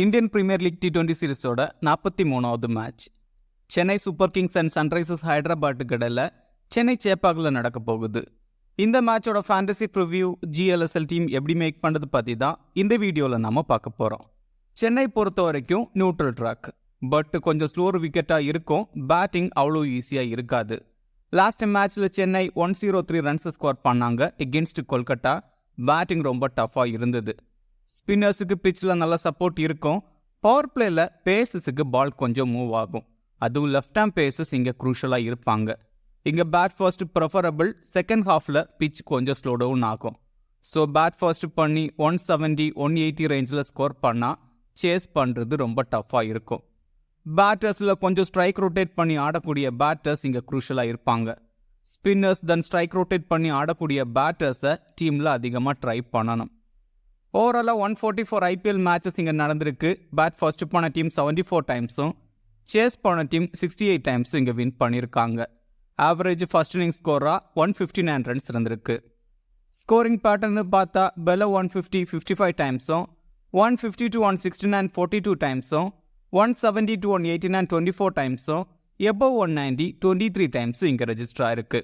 Indian premier league T20 சீரிஸோட 43வது match Chennai super kings and sunrisers ஹைதராபாத்துக்கு இடையில சென்னை சேப்பாக்கில் நடக்க போகுது. இந்த மேட்சோட ஃபேண்டசி ப்ரிவ்யூ GLSL டீம் எப்படி மேக் பண்ணுறது பற்றி தான் இந்த வீடியோவில் நம்ம பார்க்க போகிறோம். சென்னை பொறுத்த வரைக்கும் நியூட்ரல் ட்ராக், பட் கொஞ்சம் ஸ்லோர் விக்கெட்டாக இருக்கும். பேட்டிங் அவ்வளோ ஈஸியாக இருக்காது. லாஸ்ட் மேட்ச்சில் சென்னை 103 ரன்ஸ் ஸ்கோர் பண்ணாங்க எகென்ஸ்ட் கொல்கட்டா. பேட்டிங் ரொம்ப டஃப்பாக இருந்தது. ஸ்பின்னர்ஸுக்கு பிச்சில் நல்ல சப்போர்ட் இருக்கும். பவர் பிளேயில் பேசஸுக்கு பால் கொஞ்சம் மூவ் ஆகும். அதுவும் லெஃப்ட் ஹேண்ட் பேசஸ் இங்கே குரூஷலாக இருப்பாங்க. இங்கே பேட் ஃபர்ஸ்ட் ப்ரிஃபரபிள். செகண்ட் ஹாஃபில் பிச் கொஞ்சம் ஸ்லோ டவுன் ஆகும். ஸோ பேட் ஃபர்ஸ்ட் பண்ணி 170, 180 ரேஞ்சில் ஸ்கோர் பண்ணால் சேஸ் பண்ணுறது ரொம்ப டஃப்பாக இருக்கும். பேட்டர்ஸில் கொஞ்சம் ஸ்ட்ரைக் ரொட்டேட் பண்ணி ஆடக்கூடிய பேட்டர்ஸ் இங்கே குரூஷலாக இருப்பாங்க. ஸ்பின்னர்ஸ் தென் ஸ்ட்ரைக் ரொட்டேட் பண்ணி ஆடக்கூடிய பேட்டர்ஸை டீமில் அதிகமாக ட்ரை பண்ணணும். ஓவராலாக 144 IPL மேட்சஸ் இங்கே நடந்திருக்கு. பேட் ஃபர்ஸ்ட் போன டீம் 74 டைம்ஸும் சேஸ் போன டீம் 68 டைம்ஸும் இங்கே வின் பண்ணியிருக்காங்க. ஆவரேஜ் ஃபர்ஸ்ட் இன்னிங் ஸ்கோராக 159 ரன்ஸ் இருந்திருக்கு. ஸ்கோரிங் பேட்டர்னு பார்த்தா பெலோ 150 55 டைம்ஸும் 150 to 169 42 டைம்ஸும் 170 to 189 24 டைம்ஸும் எபோவ் 190 23 டைம்ஸும் இங்கே ரெஜிஸ்டர் ஆயிருக்கு.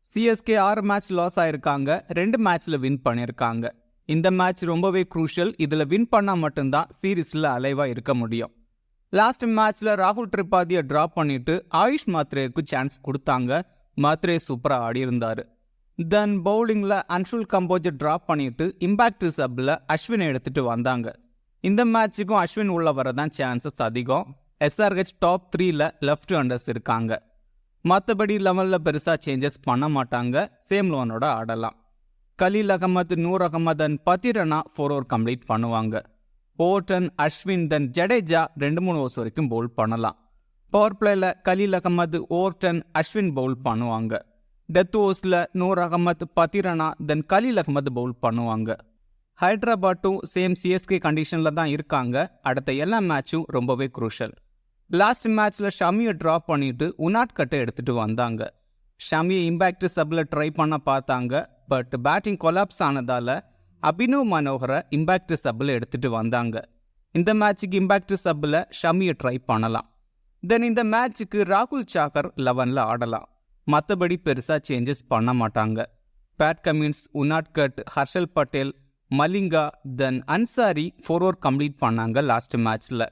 CSK 6 மேட்ச் லாஸ் ஆயிருக்காங்க. 2 மேட்ச்சில் வின் பண்ணியிருக்காங்க. இந்த மேட்ச் ரொம்பவே குரூஷியல். இதில் வின் பண்ணால் மட்டும்தான் சீரீஸில் அலைவாக இருக்க முடியும். லாஸ்ட் மேட்ச்சில் ராகுல் திரிபாதியை ட்ராப் பண்ணிட்டு ஆயுஷ் மாத்ரேக்கு சான்ஸ் கொடுத்தாங்க. மாத்ரே சூப்பராக ஆடி இருந்தார். தென் பவுலிங்கில் அன்ஷுல் கம்போஜை ட்ராப் பண்ணிட்டு இம்பாக்ட் சப்பில் அஸ்வினை எடுத்துகிட்டு வந்தாங்க. இந்த மேட்சுக்கும் அஸ்வின் உள்ள வரதான் சான்சஸ் அதிகம். SRH டாப் 3ல் லெஃப்ட் ஹேண்டர்ஸ் இருக்காங்க. மற்றபடி லெவலில் பெருசாக சேஞ்சஸ் பண்ண மாட்டாங்க. சேம் லோனோட ஆடலாம். Khaleel Ahmed, Noor Ahmad and Pathirana 4 over complete பண்ணுவாங்க. Overton, Ashwin then Jadeja 2-3 overs வரைக்கும் பவுல் பண்ணலாம். பவர் பிளேயில் கலீல் அகமது, ஓர்டன், அஸ்வின் பவுல் பண்ணுவாங்க. டெத் ஓவர்ஸில் நூர் அகமது, பதிரனா தென் கலீல் அகமது பவுல் பண்ணுவாங்க. ஹைதராபாத்தும் சேம் CSK கண்டிஷனில் தான் இருக்காங்க. அடுத்த எல்லா மேட்சும் ரொம்பவே குரூஷல். லாஸ்ட் மேட்ச்சில் ஷமியை ட்ராப் பண்ணிட்டு உனாட்கட்டை எடுத்துகிட்டு வந்தாங்க. ஷமியை இம்பாக்ட் சப்பில் ட்ரை பண்ண பார்த்தாங்க. பட் பேட்டிங் கொலாப்ஸ் ஆனதால் அபினவ் மனோகரை இம்பாக்ட் சப்பில் எடுத்துகிட்டு வந்தாங்க. இந்த மேட்சுக்கு இம்பாக்ட் சப்பில் ஷமியை ட்ரை பண்ணலாம். தென் இந்த மேட்சுக்கு ராகுல் சாகர் 11ல் ஆடலாம். மற்றபடி பெருசாக சேஞ்சஸ் பண்ண மாட்டாங்க. பேட் கமின்ஸ், உனாட்கட், ஹர்ஷல் பட்டேல், மலிங்கா தென் அன்சாரி 4 ஓவர் கம்ப்ளீட் பண்ணாங்க லாஸ்ட் மேட்ச்சில்.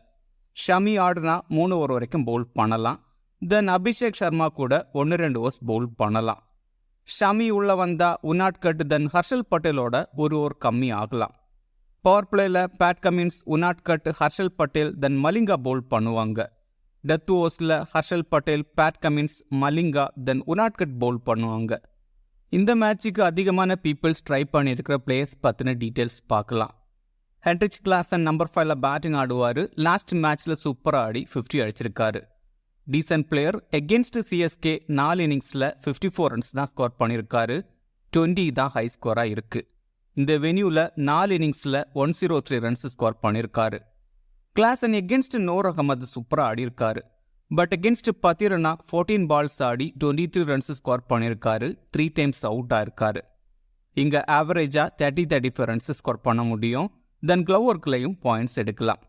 ஷமி ஆடுனா 3 ஓவர் வரைக்கும் பவுல் பண்ணலாம். தென் அபிஷேக் சர்மா கூட 1-2 ஓவர்ஸ் பவுல் பண்ணலாம். ஷமி உள்ள வந்தா உனாட்கட் தென் ஹர்ஷல் பட்டேலோட 1 ஓவர் கம்மி ஆகலாம். பவர் பிளேயில் Pat Cummins, Unadkat, Harshal Patel then Malinga bowl பண்ணுவாங்க. டெத் ஓவர்ஸில் Harshal Patel, Pat Cummins, Malinga then Unadkat bowl பண்ணுவாங்க. இந்த மேட்சுக்கு அதிகமான பீப்புள்ஸ் ட்ரை பண்ணியிருக்கிற பிளேயர்ஸ் பற்றின டீட்டெயில்ஸ் பார்க்கலாம். ஹென்ரிச் கிளாசன் நம்பர் 5ல் பேட்டிங் ஆடுவார். லாஸ்ட் மேட்ச்சில் சூப்பராக ஆடி 50 அடிச்சிருக்காரு. Descent player. எகென்ஸ்ட் CSK 4 இன்னிங்ஸில் 54 ரன்ஸ் தான் ஸ்கோர் பண்ணியிருக்காரு. 20 தான் ஹை ஸ்கோராக இருக்குது. இந்த வென்யூவில் 4 இன்னிங்ஸில் 103 ரன்ஸ் ஸ்கோர் பண்ணியிருக்காரு. கிளாசன் எகென்ஸ்ட் நூர் அகமது சூப்பராக ஆடியிருக்காரு. But against Pathirana 14 balls Aadi 23 runs score பண்ணியிருக்காரு. 3 டைம்ஸ் அவுட் ஆயிருக்காரு. இங்கே ஆவரேஜாக 30-35 ரன்ஸ் ஸ்கோர் பண்ண முடியும். தென் க்ளவ் ஒர்க்லையும் பாயிண்ட்ஸ் எடுக்கலாம்.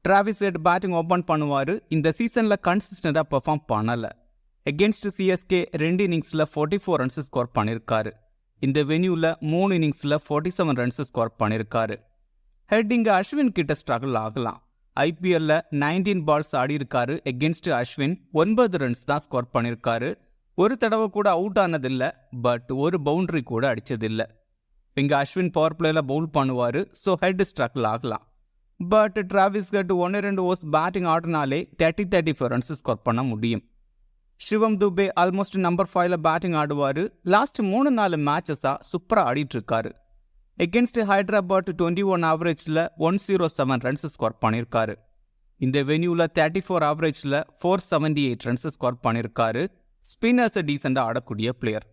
டிராவிஸ் ஹெட் பேட்டிங் ஓப்பன் பண்ணுவார். இந்த சீசனில் கன்சிஸ்டண்டாக பெர்ஃபார்ம் பண்ணலை. எகென்ஸ்ட் CSK 2 இன்னிங்ஸில் 44 ரன்ஸ் ஸ்கோர் பண்ணியிருக்காரு. இந்த வென்யூவில் 3 இன்னிங்ஸில் 47 ரன்ஸ் ஸ்கோர் பண்ணியிருக்காரு. ஹெட் இங்கே அஸ்வின் கிட்ட ஸ்ட்ரகிள் ஆகலாம். IPLல 19 பால்ஸ் ஆடி இருக்காரு. எகென்ஸ்ட் அஸ்வின் 9 ரன்ஸ் தான் ஸ்கோர் பண்ணியிருக்காரு. ஒரு தடவை கூட அவுட் ஆனதில்லை. பட் ஒரு பவுண்டரி கூட அடித்ததில்லை. இங்கே அஸ்வின் பவர் பிளேயில் பவுல் பண்ணுவார். ஸோ ஹெட் ஸ்ட்ரகிள் ஆகலாம். பட் டிராவிஸ் ஹெட் 1-2 ஓவர்ஸ் பேட்டிங் ஆடினாலே 30-35 ரன்ஸ் ஸ்கோர் பண்ண முடியும். சிவம் துபே ஆல்மோஸ்ட் நம்பர் 5ல் பேட்டிங் ஆடுவார். லாஸ்ட் 3-4 மேட்சஸாக சூப்பராக ஆடிட்டுருக்காரு. எகென்ஸ்ட் ஹைதராபாத் 21 ஆவரேஜில் 107 ரன்ஸ் ஸ்கோர் பண்ணியிருக்காரு. இந்த வென்யூவில் 34 ஆவரேஜில் 478 ரன்ஸ் ஸ்கோர் பண்ணியிருக்காரு. ஸ்பின்னர்ஸ் டீசெண்டாக ஆடக்கூடிய பிளேயர்.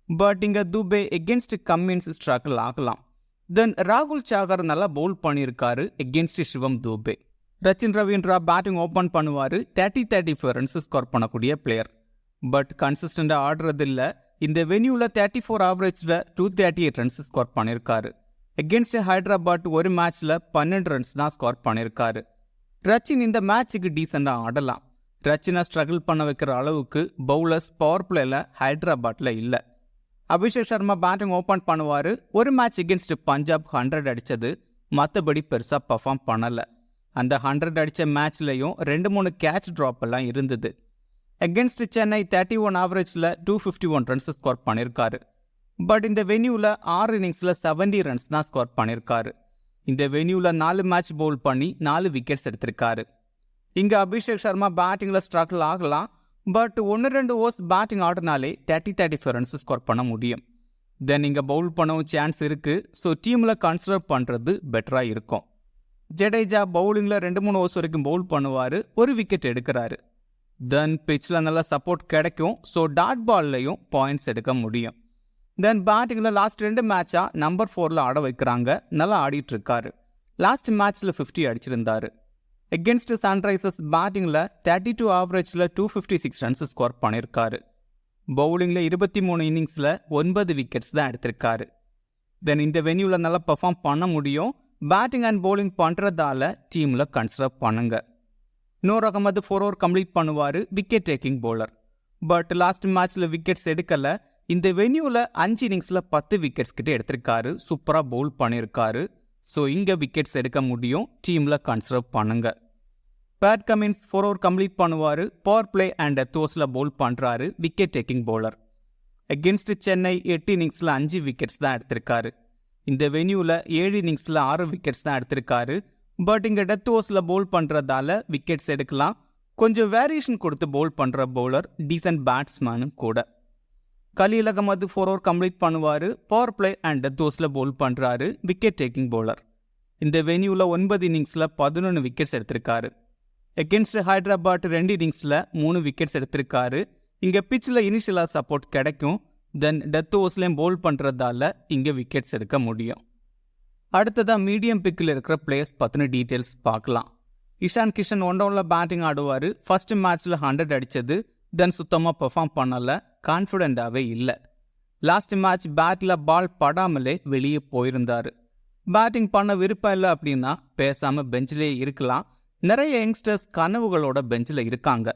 பட் இங்கே துபே எகென்ஸ்ட் கம்மின்ஸ் ஸ்ட்ரகிள் ஆகலாம். தென் ராகுல் சாகர் நல்லா பவுல் பண்ணியிருக்காரு எகென்ஸ்ட் சிவம் துபே. ரச்சின் ரவீந்திரா பேட்டிங் ஓப்பன் பண்ணுவார். 30-35 ரன்ஸ் ஸ்கோர் பண்ணக்கூடிய பிளேயர். பட் கன்சிஸ்டண்டாக ஆடுறதில்ல. இந்த வென்யூவில் 34 ஆவரேஜில் 238 ரன்ஸ் ஸ்கோர் பண்ணியிருக்காரு. எகென்ஸ்ட் ஹைதராபாத் ஒரு மேட்ச்சில் 12 ரன்ஸ் தான் ஸ்கோர் பண்ணியிருக்காரு. ரச்சின் இந்த மேட்சுக்கு டீசெண்டாக ஆடலாம். ரச்சினை ஸ்ட்ரகிள் பண்ண வைக்கிற அளவுக்கு பவுலர்ஸ் பவர் பிளேல ஹைதராபாத்தில் இல்லை. அபிஷேக் சர்மா பேட்டிங் ஓப்பன் பண்ணுவார். ஒரு மேட்ச் எகென்ஸ்ட் பஞ்சாப் 100 அடித்தது, மற்றபடி பெருசாக பர்ஃபார்ம் பண்ணலை. அந்த 100 அடித்த மேட்ச்லேயும் 2-3 கேட்ச் ட்ராப் எல்லாம் இருந்தது. எகென்ஸ்ட் சென்னை 31 ஆவரேஜில் 251 ரன்ஸ் ஸ்கோர் பண்ணியிருக்காரு. பட் இந்த வென்யூவில் 6 இன்னிங்ஸில் 70 ரன்ஸ் தான் ஸ்கோர் பண்ணியிருக்காரு. இந்த வென்யூவில் 4 மேட்ச் பவுல் பண்ணி 4 விக்கெட்ஸ் எடுத்திருக்காரு. இங்கே அபிஷேக் சர்மா பேட்டிங்கில் ஸ்ட்ரகிள் ஆகலாம். பட் 1-2 ஓவர்ஸ் பேட்டிங் ஆடினாலே 30-35 ரன்ஸ் ஸ்கோர் பண்ண முடியும். தென் இங்கே பவுல் பண்ணவும் சான்ஸ் இருக்குது. ஸோ டீமில் கன்சிடர் பண்ணுறது பெட்டராக இருக்கும். ஜடேஜா பவுலிங்கில் 2-3 ஓவர்ஸ் வரைக்கும் பவுல் பண்ணுவார், ஒரு விக்கெட் எடுக்கிறாரு. தென் பிச்சில் நல்லா சப்போர்ட் கிடைக்கும். ஸோ டாட் பால்லையும் பாயிண்ட்ஸ் எடுக்க முடியும். தென் பேட்டிங்கில் லாஸ்ட் 2 மேட்சாக நம்பர் 4ல் ஆட வைக்கிறாங்க. நல்லா ஆடிட்டு இருக்காரு. லாஸ்ட் மேட்ச்சில் 50 அடிச்சிருந்தாரு. எகென்ஸ்ட் சன்ரைசர்ஸ் பேட்டிங்கில் 32 ஆவரேஜில் 256 ரன்ஸ் ஸ்கோர் பண்ணியிருக்காரு. பவுலிங்கில் 23 இன்னிங்ஸில் 9 விக்கெட்ஸ் தான் எடுத்திருக்காரு. தென் இந்த வென்யூவில் நல்லா பெர்ஃபார்ம் பண்ண முடியும். பேட்டிங் அண்ட் பவுலிங் பண்ணுறதால டீமில் கன்சிடர் பண்ணுங்க. நூர் அகமது 4 ஓவர் கம்ப்ளீட் பண்ணுவார், wicket taking bowler. But last மேட்ச்சில் விக்கெட்ஸ் எடுக்கலை. இந்த வென்யூவில் 5 இன்னிங்ஸில் 10 விக்கெட்ஸ் கிட்டே எடுத்திருக்காரு. சூப்பராக பவுல் பண்ணியிருக்காரு. ஸோ இங்கே விக்கெட்ஸ் எடுக்க முடியும். டீமில் கன்சிடர் பண்ணுங்க. பேட் கமின்ஸ் 4 ஓவர் கம்ப்ளீட் பண்ணுவார், பவர் பிளே அண்ட் தோஸில் பவுல் பண்ணுறாரு, wicket taking bowler. Against Chennai 8 இன்னிங்ஸில் 5 விக்கெட்ஸ் தான் எடுத்திருக்காரு. இந்த வென்யூவில் 7 இன்னிங்ஸில் 6 விக்கெட்ஸ் தான் எடுத்திருக்காரு. பட் இங்கே டெத் ஓவர்ஸில் பவுல் பண்ணுறதால விக்கெட்ஸ் எடுக்கலாம். கொஞ்சம் வேரியேஷன் கொடுத்து பவுல் பண்ணுற பவுலர், டீசன்ட் பேட்ஸ்மேனும் கூட. கலீல் அகமது 4 ஓவர் கம்ப்ளீட் பண்ணுவார், பவர் பிளே அண்ட் டெத்தோஸில் பவுல் பண்ணுறாரு, விக்கெட் டேக்கிங் பவுலர். இந்த வென்யூவில் 9 இன்னிங்ஸில் 11 விக்கெட்ஸ் எடுத்திருக்காரு. எகென்ஸ்ட் ஹைதராபாத் 2 இன்னிங்ஸில் 3 விக்கெட்ஸ் எடுத்திருக்காரு. இங்கே பிச்சில் இனிஷியலாக சப்போர்ட் கிடைக்கும். தென் டெத் ஓவர்ஸ்லேயும் பவுல் பண்ணுறதால இங்கே விக்கெட்ஸ் எடுக்க முடியும். அடுத்ததாக மீடியம் பிக்கில் இருக்கிற பிளேயர்ஸ் பற்றின டீட்டெயில்ஸ் பார்க்கலாம். இஷான் கிஷன் 1 டவுனில் பேட்டிங் ஆடுவார். ஃபர்ஸ்ட் மேட்ச்சில் 100 அடித்தது. தென் சுத்தமாக பெர்ஃபார்ம் பண்ணலை, கான்ஃபிடென்ட்டாகவே இல்லை. லாஸ்ட் மேட்ச் பேட்டில் பால் படாமலே வெளியே போயிருந்தார். பேட்டிங் பண்ண விருப்பம் இல்லை அப்படின்னா பேசாமல் பெஞ்சிலே இருக்கலாம். நிறைய யங்ஸ்டர்ஸ் கனவுகளோட பெஞ்சில் இருக்காங்க.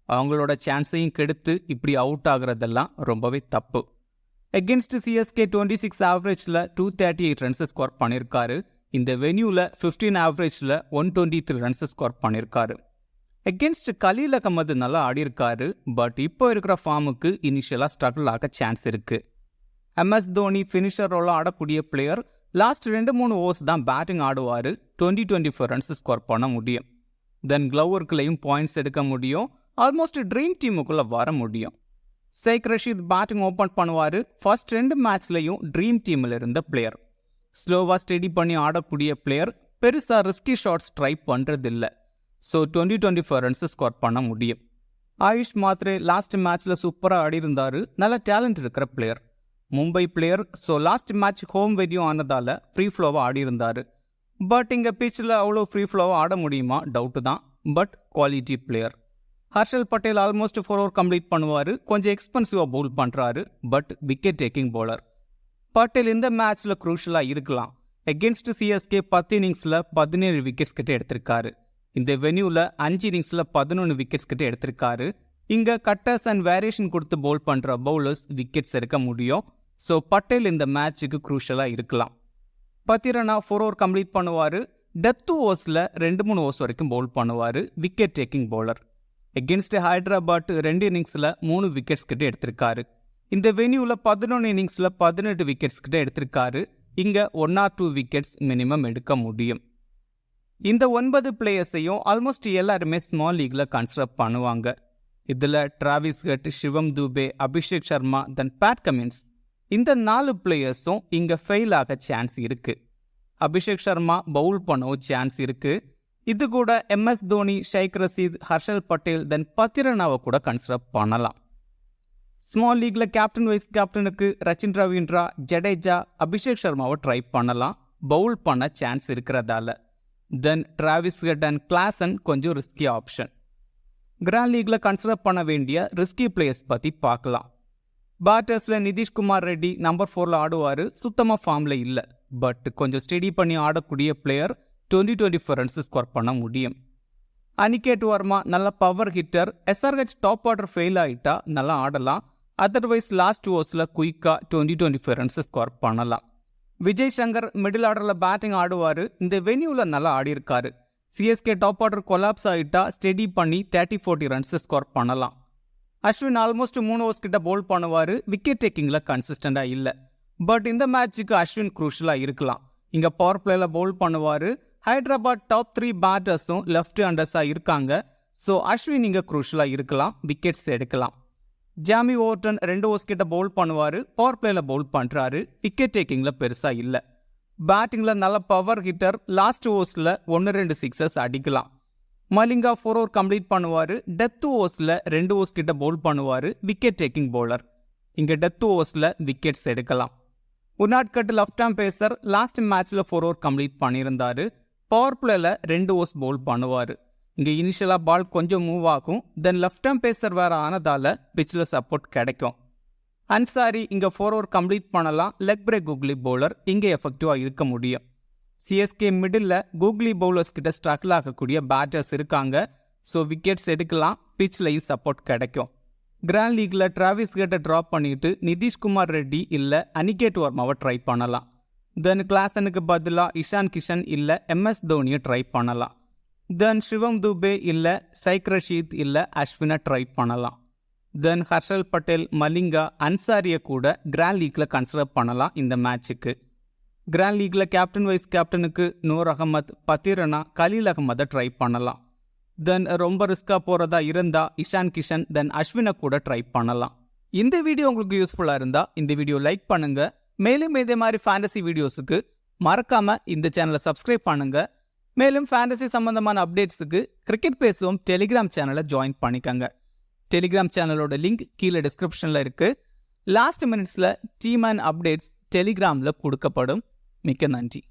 அவங்களோட சான்ஸையும் கெடுத்து இப்படி அவுட் ஆகுறதெல்லாம் ரொம்பவே தப்பு. எகென்ஸ்ட் சிஎஸ்கே 26 ஆவரேஜில் 238 ரன்ஸ் ஸ்கோர் பண்ணியிருக்காரு. இந்த வென்யூவில் 15 ஆவரேஜில் 123 ரன்ஸ் ஸ்கோர் பண்ணியிருக்காரு. எகென்ஸ்ட் கலீல் அகமது நல்லா ஆடியிருக்காரு. பட் இப்போ இருக்கிற ஃபார்முக்கு இனிஷியலாக ஸ்ட்ரகிள் ஆக சான்ஸ் இருக்குது. எம்எஸ் தோனி ஃபினிஷர் ரோலாக ஆடக்கூடிய பிளேயர். லாஸ்ட் 2-3 ஓவர்ஸ் தான் பேட்டிங் ஆடுவார். 20-24 ரன்ஸ் ஸ்கோர் பண்ண முடியும். தென் க்ளவர்க்குள்ளேயும் பாயிண்ட்ஸ் எடுக்க முடியும். ஆல்மோஸ்ட் ட்ரீம் டீமுக்குள்ளே வர முடியும். ஷேக் ரஷீத் பேட்டிங் ஓப்பன் பண்ணுவார். ஃபர்ஸ்ட் 2 மேட்ச்லையும் ட்ரீம் டீமில் இருந்த பிளேயர். ஸ்லோவாக ஸ்டெடி பண்ணி ஆடக்கூடிய பிளேயர். பெருசாக ரிஸ்கி ஷாட்ஸ் ட்ரை பண்ணுறதில்ல. ஸோ 20-24 ரன்ஸ் ஸ்கோர் பண்ண முடியும். ஆயுஷ் மாத்ரே லாஸ்ட் மேட்ச்சில் சூப்பராக ஆடியிருந்தார். நல்ல டேலண்ட் இருக்கிற player. Mumbai player. So last match home venue ஆனதால் ஃப்ரீ ஃப்ளோவாக ஆடியிருந்தார். பட் இங்கே பிச்சில் அவ்வளோ ஃப்ரீ ஃப்ளோவாக ஆட முடியுமா டவுட்டு தான். But quality player. Harshal Patel almost 4 over complete பண்ணுவார். கொஞ்சம் எக்ஸ்பென்சிவாக பவுல் பண்ணுறாரு. But wicket taking bowler. Patel இந்த மேட்ச்சில் குரூஷலாக இருக்கலாம். எகென்ஸ்ட் சிஎஸ்கே 10 இன்னிங்ஸில் 17 விக்கெட்ஸ் கிட்ட எடுத்திருக்காரு. இந்த வென்யூவில் 5 இன்னிங்ஸில் 11 விக்கெட்ஸ் கிட்ட எடுத்திருக்காரு. இங்கே கட்டர்ஸ் அண்ட் வேரியேஷன் கொடுத்து பவுல் பண்ணுற பவுலர்ஸ் விக்கெட்ஸ் எடுக்க முடியும். ஸோ பட்டேல் இந்த மேட்சுக்கு குரூஷலாக இருக்கலாம். பத்திரனா 4 ஓவர் கம்ப்ளீட் பண்ணுவார். டெத் ஓவர்ஸில் 2-3 ஓவர்ஸ் வரைக்கும் பவுல் பண்ணுவார், wicket taking bowler. Against Hyderabad 2 இன்னிங்ஸில் 3 விக்கெட்ஸ் கிட்ட எடுத்திருக்காரு. இந்த வென்யூவில் 11 இன்னிங்ஸில் 18 விக்கெட்ஸ் கிட்ட எடுத்திருக்காரு. இங்கே 1 or 2 விக்கெட்ஸ் மினிமம் எடுக்க முடியும். இந்த 9 பிளேயர்ஸையும் ஆல்மோஸ்ட் எல்லாருமே ஸ்மால் லீக்ல கன்சிடர் பண்ணுவாங்க. இதில் டிராவிஸ் ஹெட், சிவம் துபே, அபிஷேக் சர்மா, தென் பேட் கமின்ஸ், இந்த 4 பிளேயர்ஸும் இங்கே ஃபெயில் ஆக சான்ஸ் இருக்கு. அபிஷேக் சர்மா பவுல் பண்ணவும் சான்ஸ் இருக்கு. இது கூட எம்எஸ் தோனி, ஷேக் ரஷீத், ஹர்ஷல் பட்டேல், தென் பத்திரனாவை கூட கன்சிடர் பண்ணலாம். ஸ்மால் லீக்ல கேப்டன் வைஸ் கேப்டனுக்கு ரச்சின் ரவீந்திரா, ஜடேஜா, அபிஷேக் சர்மாவை ட்ரை பண்ணலாம், பவுல் பண்ண சான்ஸ் இருக்கிறதால. தென் டிராவிஸ் ஹெட் அண்ட் கிளாசன் கொஞ்சம் ரிஸ்கி ஆப்ஷன். கிராண்ட் லீக்ல கன்சிடர் பண்ண வேண்டிய ரிஸ்கி பிளேயர்ஸ் பற்றி பார்க்கலாம். பேட்டர்ஸில் நிதிஷ்குமார் ரெட்டி நம்பர் 4ல் ஆடுவார். சுத்தமாக ஃபார்மில் இல்லை. பட் கொஞ்சம் ஸ்டடி பண்ணி ஆடக்கூடிய பிளேயர் 20-25 ரன்ஸ் ஸ்கோர் பண்ண முடியும். அனிகேட் வர்மா நல்ல power hitter. SRH top order fail ஆகிட்டா நல்லா ஆடலாம். அதர்வைஸ் லாஸ்ட் ஓவர்ஸில் குயிக்காக 20-25 ரன்ஸ் ஸ்கோர் பண்ணலாம். விஜய் சங்கர் மிடில் ஆர்டரில் பேட்டிங் ஆடுவார். இந்த வென்யூவில் நல்லா ஆடியிருக்காரு. CSK டாப் ஆர்டர் கொலாப்ஸ் ஆகிட்டா ஸ்டெடி பண்ணி 30-40 ரன்ஸ் ஸ்கோர் பண்ணலாம். அஸ்வின் ஆல்மோஸ்ட் 3 ஓவர்ஸ் கிட்ட பவுல் பண்ணுவார். விக்கெட் டேக்கிங்கில் கன்சிஸ்டண்டாக இல்லை. பட் இந்த மேட்சுக்கு அஸ்வின் குரூஷலாக இருக்கலாம். இங்கே பவர் பிளேயில் பவுல் பண்ணுவார். ஹைதராபாத் டாப் 3 பேட்டர்ஸும் லெஃப்ட் ஹேண்டர்ஸாக இருக்காங்க. ஸோ அஸ்வின் இங்கே குரூஷலாக இருக்கலாம். விக்கெட்ஸ் எடுக்கலாம். ஜாமி ஓவர்டன் 2 ஓவர்ஸ் கிட்ட பவுல் பண்ணுவார். பவர் பிளேயில் பவுல் பண்ணுறாரு. விக்கெட் டேக்கிங்கில் பெருசாக இல்லை. பேட்டிங்கில் நல்ல பவர் ஹிட்டர். லாஸ்ட் ஓவர்ஸில் 1-2 சிக்ஸஸ் அடிக்கலாம். மலிங்கா 4 ஓவர் கம்ப்ளீட் பண்ணுவார். டெத் ஓவர்ஸில் 2 ஓவர்ஸ் கிட்ட பவுல் பண்ணுவார். Wicket taking bowler. இங்கே டெத் ஓவர்ஸில் விக்கெட்ஸ் எடுக்கலாம். Unadkat left arm pacer. Last மேட்ச்சில் 4 ஓவர் கம்ப்ளீட் பண்ணியிருந்தார். பவர் பிளேயில் 2 ஓவர்ஸ் பவுல் பண்ணுவார். இங்கே இனிஷியலாக பால் கொஞ்சம் மூவ் ஆகும். தென் லெஃப்ட் ஹேம் பேசர் வேறு ஆனதால் பிச்சில் சப்போர்ட் கிடைக்கும். அன்சாரி இங்கே 4 ஓவர் கம்ப்ளீட் பண்ணலாம். லெக் பிரேக் கூகுளி பவுலர் இங்கே எஃபெக்டிவாக இருக்க முடியும். CSK மிடில் கூகுளி பவுலர்ஸ் கிட்ட ஸ்ட்ரகிள் ஆகக்கூடிய பேட்டர்ஸ் இருக்காங்க. ஸோ விக்கெட்ஸ் எடுக்கலாம். பிச்சிலையும் சப்போர்ட் கிடைக்கும். கிராண்ட் லீக்ல டிராவிஸ் ஹெட்டை ட்ராப் பண்ணிட்டு நிதிஷ்குமார் ரெட்டி இல்லை அனிகேட் வர்மாவை ட்ரை பண்ணலாம். தென் கிளாசனுக்கு பதிலாக இஷான் கிஷன் இல்லை MS தோனியை ட்ரை பண்ணலாம். தென் சிவம் துபே இல்லை சைக் ரஷீத் இல்லை அஸ்வினை ட்ரை பண்ணலாம். தென் ஹர்ஷல் பட்டேல், மலிங்கா, அன்சாரியை கூட கிராண்ட் லீக்ல கன்சிடர் பண்ணலாம் இந்த மேட்சுக்கு. கிராண்ட் லீக்ல கேப்டன் வைஸ் கேப்டனுக்கு நூர் அகமத், பத்திரனா, கலீல் அகமதை ட்ரை பண்ணலாம். தென் ரொம்ப ரிஸ்காக போகிறதா இருந்தால் இஷான் கிஷன் தென் அஸ்வினை கூட ட்ரை பண்ணலாம். இந்த வீடியோ உங்களுக்கு யூஸ்ஃபுல்லாக இருந்தால் இந்த வீடியோ லைக் பண்ணுங்க. மேலும் இதே மாதிரி ஃபேண்டசி வீடியோஸுக்கு மறக்காமல் இந்த சேனலை சப்ஸ்கிரைப் பண்ணுங்க. மேலும் ஃபேண்டசி சம்பந்தமான அப்டேட்ஸுக்கு கிரிக்கெட் பேசுவோம் டெலிகிராம் சேனலை ஜாயின் பண்ணிக்கோங்க. டெலிகிராம் சேனலோட லிங்க் கீழே டிஸ்கிரிப்ஷனில் இருக்குது. லாஸ்ட் மினிட்ஸில் டீம் அண்ட் அப்டேட்ஸ் டெலிகிராமில் கொடுக்கப்படும். மிக்க நன்றி.